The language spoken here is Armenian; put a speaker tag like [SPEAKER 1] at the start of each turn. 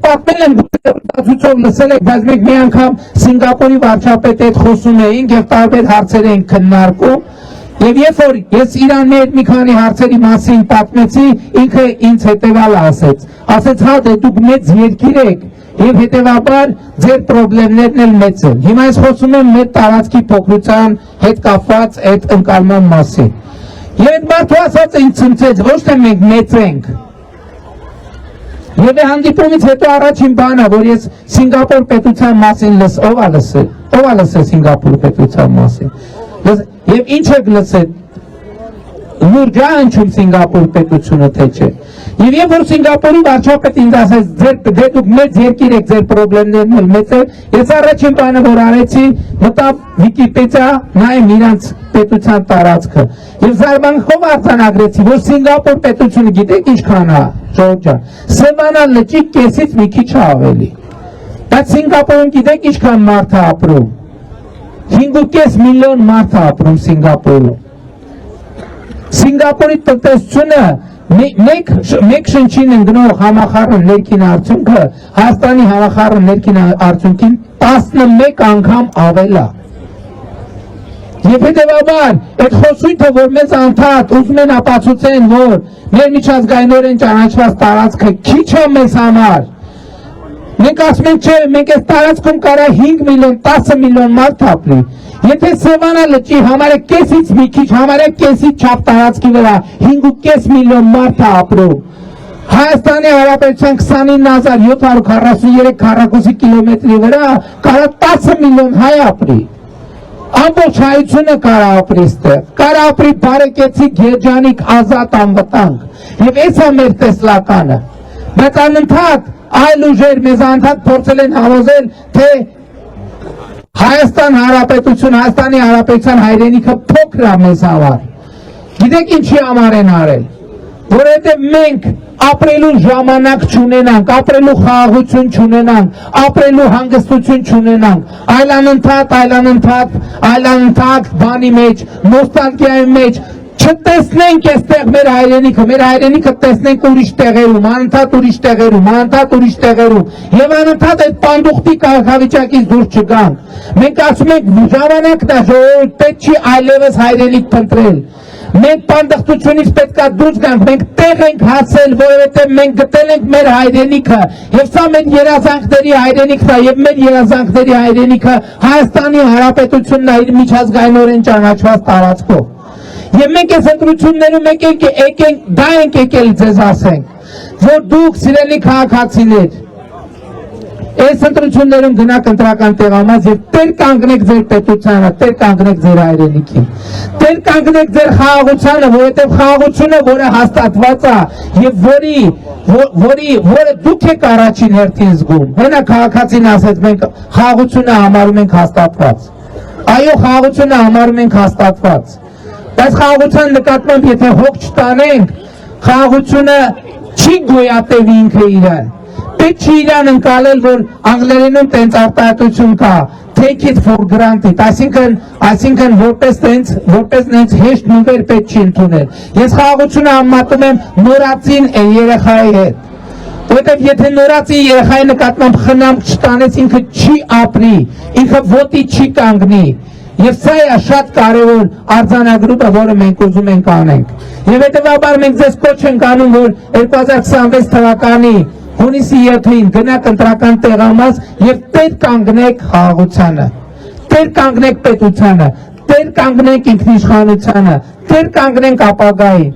[SPEAKER 1] պատմել եմ դասություն լսել եք, բայց մենք մի անգամ Սինգապուրի վարչապետի հետ խոսում էինք եւ տարբեր հարցեր էինք քննարկում։ Եվ երբ որ ես Իրանի հետ մի քանի հարցերի մասին պատմեցի, ինքը ինձ հետևյալը ասեց, հա դե դուք մեծ երկիր եք եւ հետեւաբար ձեր խնդիրներն էլ մեծ են։ Հիմա ես խոսում եմ մեր տարածքի փոքրության հետ կապված այդ ընկալման մասին։ Եվ այդ մարդը ասաց ինձ ցնցեց, ոչ թե մենք մեծ ենք։ Եվ հանդիպումից հետո առաջին բանը, որ ես Սինգապուր պետության մասին ով ա լսել Սինգապուր պետության մասին։ Եվ ինչ եք լսել, լուրջ ա հնչում Սինգապուր պետությունը թե չէ։ Եվ երբ որ Սինգապուրի վարչապետը ինձ ասեց, դե դուք մեծ երկիր եք, ձեր խնդիրներն էլ մեծ են, ես առաջին բանը որ արեցի, մտա Վիկիպեդիա, նայեմ իրանց պետության տարածքը։ Եվ զարմանքով արձանագրեցի, որ Սինգապուր պետությունը գիտեք ինչքան է, Ժողովուրդ ջան, Սևանա լճի կեսից մի քիչ ավելի։ Բայց Սինգապուրում գիտեք ինչքան մարդ է ապրում։ 5.5 միլիոն մարդ է ապրում Սինգապուրում։ Սինգապուրի տնտեսությունը մեկ շնչին ընկնող համախառն ներքին արդյունքը Հայաստանի համախառն ներքին արդյունքին 11 անգամ ավել է։ Եվ հետևաբար այդ խոսույթը, որ մեզ անդադ ուզում են ապացուցեն, որ մեր միջազգայինորեն ճանաչված տարածքը քիչ է մեզ համար, մենք ասում ենք, չէ, մենք այս տարածքում կարա 5 միլիոն, 10 միլիոն մարդ ապրի։ Եթե Սևանա լճի համարյա կեսից մի քիչ, համարյա կեսից չափ տարածքի վրա 5.5 միլիոն մարդ է ապրում, Հայաստանի Հանրապետության 29743 քառակուսի կիլոմետրի վրա կարա 10 միլիոն հայ ապրի։ Ամբողջ հայությունը կարա ապրի ստեղ, կարա ապրի բարեկեցիկ, երջանիկ, ազատ, անվտանգ։ Եվ այս է մեր տեսլականը։ Բայց անընդհատ այլ ուժեր մեզ անդադ փորձել են համոզել, թե Հայաստան Հանրապետություն, Հայաստանի Հանրապետության հայրենիքը փոքր է մեզ համար։ Գիտեք ինչի համար են արել, որովհետև մենք ապրելու ժամանակ չունենանք, ապրելու խաղաղություն չունենանք, ապրելու հանգստություն չունենանք, այլանընդհատ բանի մեջ, նոստալգիայի մեջ չտեսնենք այստեղ մեր հայրենիքը տեսնենք ուրիշ տեղերում, անընդհատ ուրիշ տեղերում, եւ անընդհատ այդ պանդուխտի կարգավիճակից դուրս չգանք։ Մենք ասում ենք ժամանակն է, ժողովուրդ, պետք չի այլևս հայրենիք փնտրել։ Մենք պանդխտությունից պետք է դուրս գանք, մենք տեղ ենք հասել, որովհետև մենք գտել ենք մեր հայրենիքը, եւ սա մեր երազանքների հայրենիքն է, եւ մեր երազանքների հայրենիքը Հայաստանի Հանրապետությունն է իր միջազգայինորեն ճանաչված տարածքով։ Եվ մենք այս ընտրություններում դա ենք եկել ձեզ ասենք, որ դուք սիրելի քաղաքացիներ, այս ընտրություններում գնաք ընտրական տեղամաս եւ տեր կանգնեք ձեր պետությանը, տեր կանգնեք ձեր հայրենիքին, տեր կանգնեք ձեր խաղաղությանը, որովհետեւ խաղաղությունը, որը հաստատված է եւ որը դուք եք առաջին հերթին զգում։ Հենա քաղաքացին ասեց, մենք խաղաղությունը համարում ենք հաստատված։ Այո, խաղաղությունը համարում ենք հաստատված։ Բայց խաղաղության նկատմամբ եթե հոգ չտանենք, խաղաղությունը չի գոյատևի ինքը իրան։ Պետք չի իրան ընկալել, որ անգլերենում տենց արտահայտություն կա, take it for granted, այսինքն որպես նենց հեշտ նվեր պետք չի ընդունել։ Ես խաղաղությունը համատում եմ նորածին երեխայի հետ։ Որովհետև եթե նորածին երեխայի նկատմամբ խնամք չտանես, ինքը չի ապրի, ինքը ոտի չի կանգնի։ Եվ սա է շատ կարևոր արձանագրումը, որը մենք ուզում ենք անենք։ Եվ հետևաբար մենք ձեզ կոչ ենք անում, որ 2026 թվականի հունիսի 7-ին գնաք ընտրական տեղամաս եւ տեր կանգնեք խաղաղությանը, տեր կանգնեք պետությանը, տեր կանգնենք ինքնիշխանությանը, տեր կանգնենք ապագային։